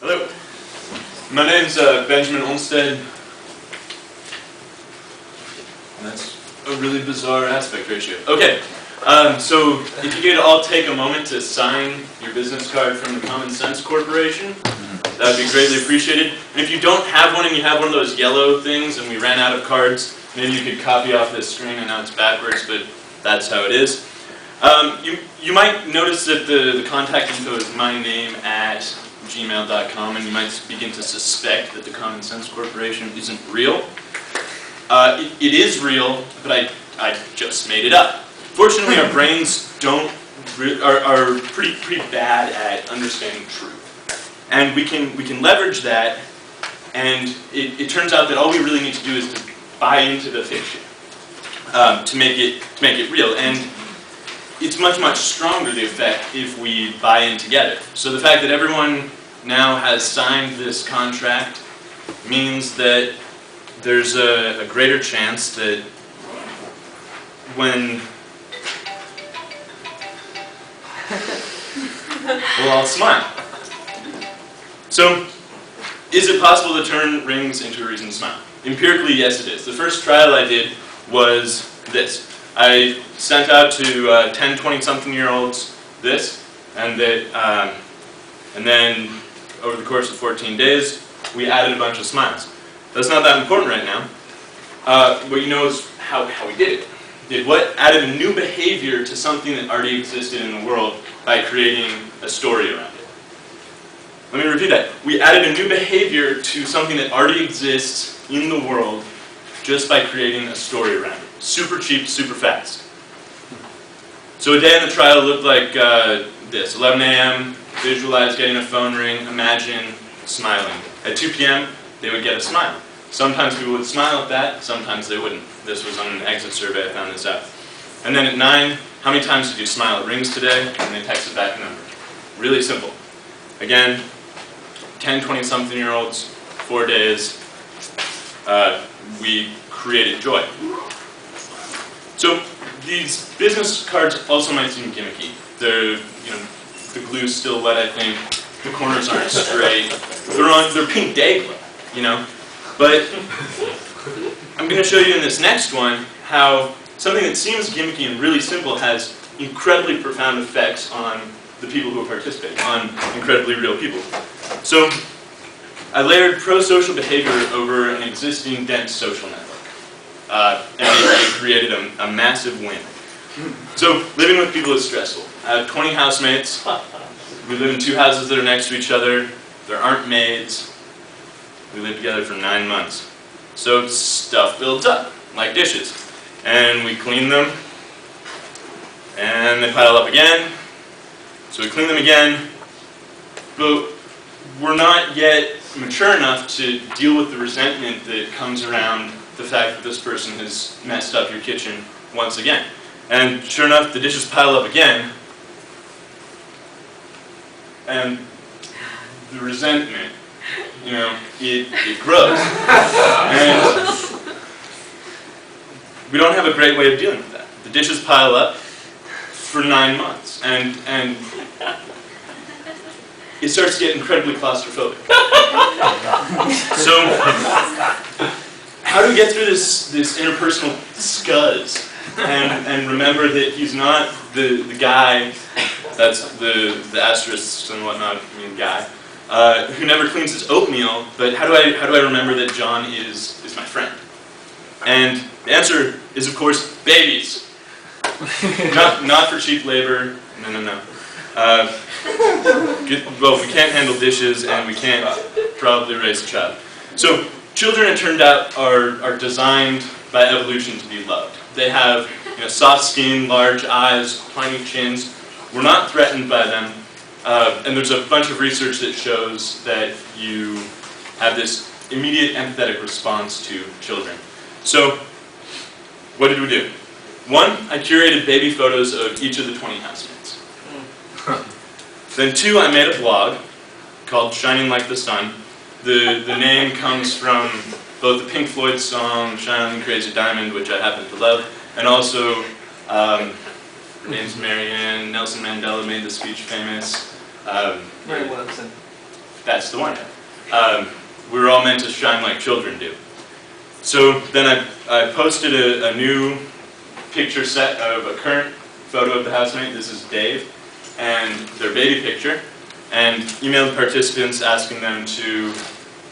Hello, my name's Benjamin Olmsted, and that's a really bizarre aspect ratio. Okay, so if you could all take a moment to sign your business card from the Common Sense Corporation, that would be greatly appreciated. And if you don't have one and you have one of those yellow things and we ran out of cards, maybe you could copy off this screen. and now it's backwards, but that's how it is. You might notice that the contact info is myname@gmail.com, and you might begin to suspect that the Common Sense Corporation isn't real. It is real, but I just made it up. Fortunately, our brains are pretty bad at understanding truth, and we can leverage that. And it turns out that all we really need to do is to buy into the fiction to make it real. And it's much stronger, the effect, if we buy in together. So the fact that everyone now has signed this contract means that there's a greater chance that when we'll all smile. So, is it possible to turn rings into a reason to smile? Empirically, yes it is. The first trial I did was this. I sent out to 10, 20-something-year-olds this, and then over the course of 14 days, we added a bunch of smiles. That's not that important right now. What you know is how we did it. What added a new behavior to something that already existed in the world by creating a story around it. Let me repeat that. We added a new behavior to something that already exists in the world just by creating a story around it. Super cheap, super fast. So a day in the trial looked like this. 11 a.m., visualize getting a phone ring, imagine smiling. At 2 p.m., they would get a smile. Sometimes people would smile at that, sometimes they wouldn't. This was on an exit survey, I found this out. And then at 9, how many times did you smile at rings today? And they texted back a number. Really simple. Again, 10, 20-something-year-olds, 4 days, we created joy. So these business cards also might seem gimmicky. They're, the glue's still wet, I think. The corners aren't straight. They're pink day glue, But I'm going to show you in this next one how something that seems gimmicky and really simple has incredibly profound effects on the people who participate, on incredibly real people. So I layered pro-social behavior over an existing dense social network. And it created a massive win. So living with people is stressful. I have 20 housemates. We live in 2 houses that are next to each other. There aren't maids. We lived together for 9 months. So stuff builds up, like dishes. And we clean them, and they pile up again. So we clean them again, but we're not yet mature enough to deal with the resentment that comes around the fact that this person has messed up your kitchen once again. And sure enough, the dishes pile up again, and the resentment, it grows. And we don't have a great way of dealing with that. The dishes pile up for 9 months, and it starts to get incredibly claustrophobic. So, how do we get through this interpersonal scuzz and remember that he's not the guy, that's the asterisks and whatnot, guy, who never cleans his oatmeal, but how do I remember that John is my friend? And the answer is, of course, babies. Not for cheap labor. No. Well, we can't handle dishes, and we can't probably raise a child. So children, it turned out, are designed by evolution to be loved. They have soft skin, large eyes, tiny chins. We're not threatened by them. And there's a bunch of research that shows that you have this immediate empathetic response to children. So what did we do? 1, I curated baby photos of each of the 20 housemates. Then 2, I made a blog called Shining Like the Sun. The name comes from both the Pink Floyd song Shine On You Crazy Diamond, which I happen to love, and also her name's Marianne. Nelson Mandela made the speech famous. Mary Wilson. that's the one. We're all meant to shine like children do. So then I posted a new picture set of a current photo of the housemate. This is Dave, and their baby picture, and emailed participants asking them to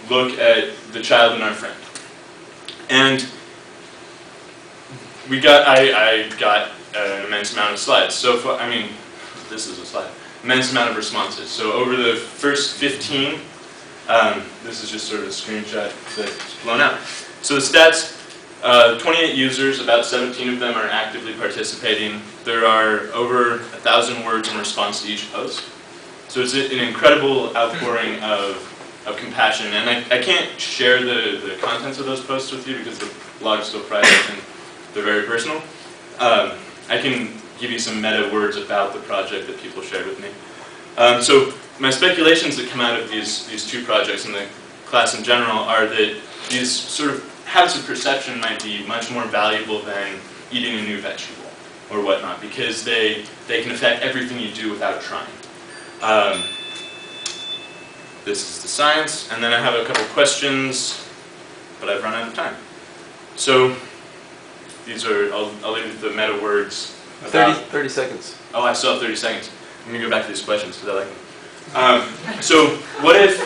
look at the child and our friend. And I got an immense amount of slides. So far, I mean, this is a slide. Immense amount of responses. So over the first 15, this is just sort of a screenshot that's blown out. So the stats, 28 users, about 17 of them are actively participating. There are over 1,000 words in response to each post. So it's an incredible outpouring of compassion. And I can't share the contents of those posts with you because the blog is still private and they're very personal. I can give you some meta words about the project that people shared with me. So my speculations that come out of these two projects and the class in general are that these sort of habits of perception might be much more valuable than eating a new vegetable or whatnot, because they can affect everything you do without trying. This is the science, and then I have a couple questions, but I've run out of time. So these are, I'll leave the meta words. 30 seconds. Oh, I still have 30 seconds. Let me go back to these questions because I like them. So what if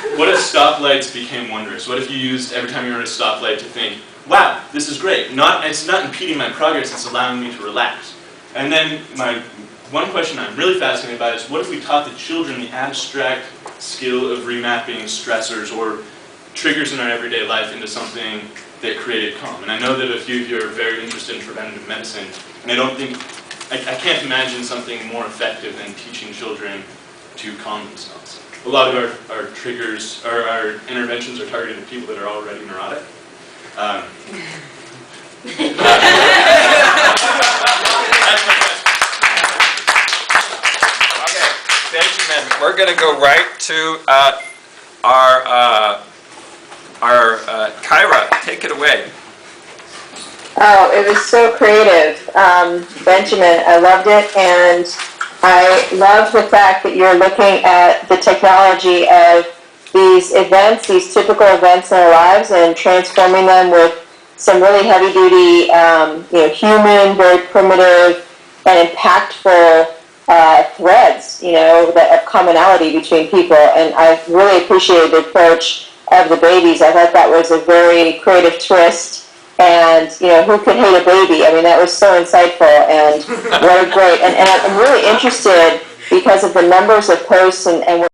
stoplights became wondrous? What if you used every time you were at a stoplight to think, wow, this is great. It's not impeding my progress, it's allowing me to relax. And then my one question I'm really fascinated about is, what if we taught the children the abstract skill of remapping stressors or triggers in our everyday life into something that created calm? And I know that a few of you are very interested in preventative medicine, and I can't imagine something more effective than teaching children to calm themselves. A lot of our triggers, or our interventions are targeted at people that are already neurotic. That's my question. Benjamin, we're going to go right to our Kyra. Take it away. Oh, it was so creative. Benjamin, I loved it, and I love the fact that you're looking at the technology of these events, these typical events in our lives, and transforming them with some really heavy-duty, human, very primitive, and impactful threads, of commonality between people. And I really appreciated the approach of the babies. I thought that was a very creative twist. And, who could hate a baby? I mean, that was so insightful, and what a great, and I'm really interested because of the numbers of posts and